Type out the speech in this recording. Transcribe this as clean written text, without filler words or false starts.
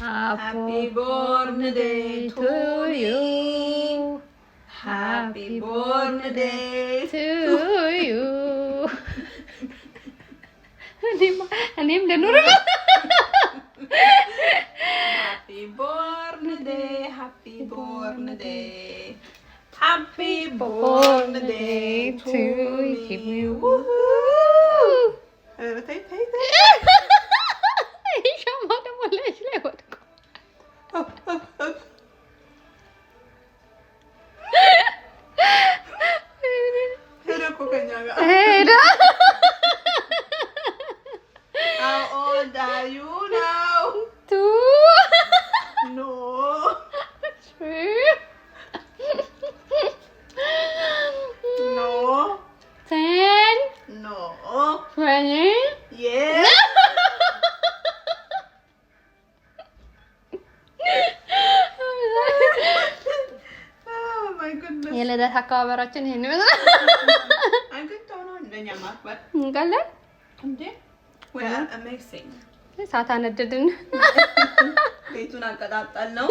Happy birthday to you. Happy birthday to you. Anim dan Nur. Happy birthday, happy birthday. Happy birthday to you. Thấy. Sao mà nó muốn lên lewat. Hera ko kanya ga. Hera. How old are you now? 2. No. 3. No. 10. No. 20. Yes. Oh my goodness. የልደት አከባበራችን ይሄን ይመስላል። አንተ ነው እንደኛ ማክበር እንጋለን እንዴ? we are amazing. እሳት አነደድን። ቤቱን አቀጣጣል ነው።